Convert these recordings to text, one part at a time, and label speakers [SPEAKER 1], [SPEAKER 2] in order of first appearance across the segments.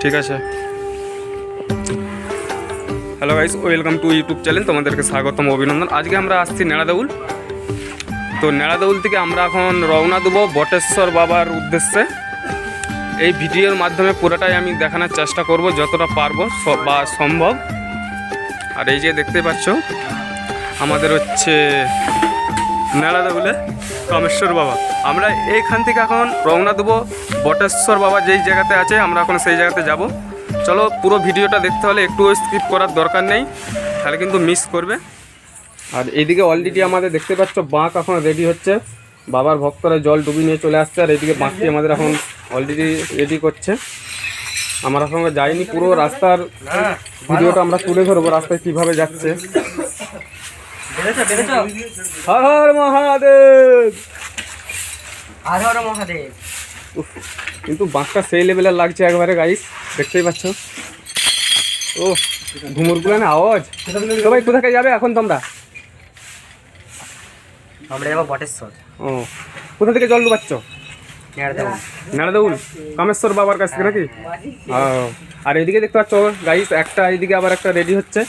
[SPEAKER 1] ঠিক আছে। Hello guys, welcome to YouTube channel. তোমাদেরকে স্বাগতম, অভিনন্দন। আজকে আমরা আসছি নেড়াদেউল। তো নেড়াদেউল থেকে আমরা এখন রওনা দেবো বটেশ্বর বাবার উদ্দেশ্যে। এই ভিডিওর মাধ্যমে পুরোটাই আমি দেখানোর চেষ্টা করব যতটা পারবো বা সম্ভব। আর এই যে দেখতে পাচ্ছ আমাদের হচ্ছে নেড়াদেউলে কামেশ্বর বাবা। আমরা এইখান থেকে এখন রওনা দেবো বটেশ্বর বাবা যেই জায়গাতে আছে, আমরা এখন সেই জায়গাতে যাব। চলো, পুরো ভিডিওটা দেখতে হলে একটু স্কিপ করার দরকার নেই, তাহলে কিন্তু মিস করবে। আর এইদিকে অলরেডি আমাদের দেখতে পাচ্ছ বাঁক এখন রেডি হচ্ছে, বাবার ভক্তরা জল ডুবি নিয়ে চলে আসছে। আর এইদিকে বাঁকটি আমাদের এখন অলরেডি রেডি করছে। আমরা সঙ্গে যাইনি, পুরো রাস্তার ভিডিওটা আমরা তুলে ধরবো, রাস্তায় কীভাবে যাচ্ছে। হর হর মহাদেব,
[SPEAKER 2] হর হর মহাদেব।
[SPEAKER 1] কিন্তু বাঁকটা সেই লেভেলের লাগছে একবারে গাইস, দেখতেই পাচ্ছ। ও ঘুমুরগুলো না আওয়াজ। সবাই কোথায় যাবে এখন তোমরা?
[SPEAKER 2] আমরা যাবো বটেশ্বর।
[SPEAKER 1] ও, কোথা থেকে জল ডুবাচ্ছ? নেড়াদেউল কামেশ্বর বাবার কাছ থেকে নাকি? আর এইদিকে দেখতে পাচ্ছ গাইস, একটা এইদিকে আবার একটা রেডি হচ্ছে।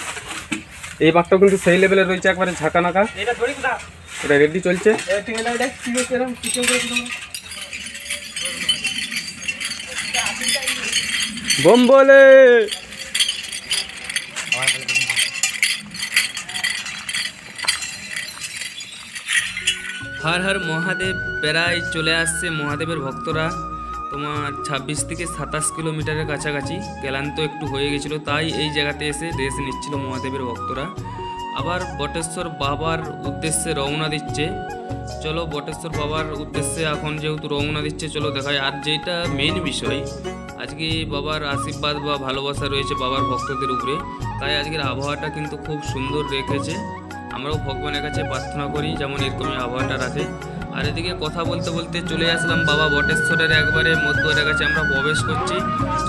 [SPEAKER 1] এই বাঁকটাও কিন্তু সেই লেভেলে রয়েছে, একবারে ঝাঁকা নাকা। এটা রেডি চলছে। বোম বলে
[SPEAKER 3] হর হর মহাদেব প্রায় চলে আসছে মহাদেবের ভক্তরা। তোমার 26 থেকে 27 কিলোমিটারের কাছাকাছি। ক্লান্ত একটু হয়ে গেছিলো, তাই এই জায়গাতে এসে রেস্ট নিচ্ছিল মহাদেবের ভক্তরা। আবার বটেশ্বর বাবার উদ্দেশ্যে রওনা দিচ্ছে। চলো বটেশ্বর বাবার উদ্দেশ্যে এখন যেহেতু রওনা দিচ্ছে, চলো দেখাই। আর যেটা মেন বিষয়, আজকে বাবার আশীর্বাদ বা ভালোবাসা রয়েছে বাবার ভক্তদের উপরে, তাই আজকের আবহাওয়াটা কিন্তু খুব সুন্দর রেখেছে। আমরাও ভগবানের কাছে প্রার্থনা করি যেমন এরকমই আবহাওয়াটা রাখে। আর এদিকে কথা বলতে বলতে চলে আসলাম বাবা বটেশ্বরের একবারে মধ্যের কাছে আমরা প্রবেশ করছি।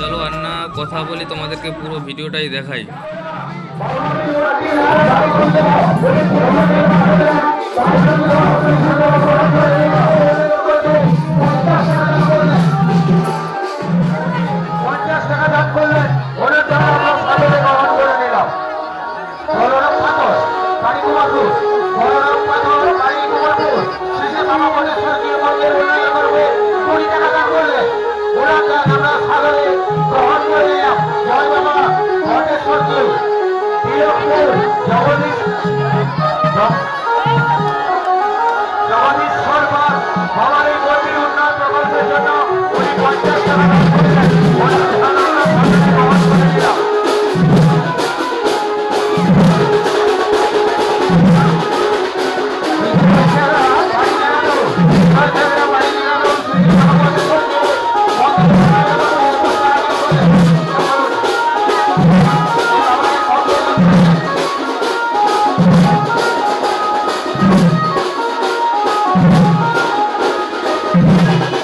[SPEAKER 3] চলো আর না কথা বলি, তোমাদেরকে পুরো ভিডিওটাই দেখাই।
[SPEAKER 4] জগদীশ্বর বাবার এই মন্দির উন্নয়ন প্রকল্পের জন্য উনি 50 টাকা দান করেছেন।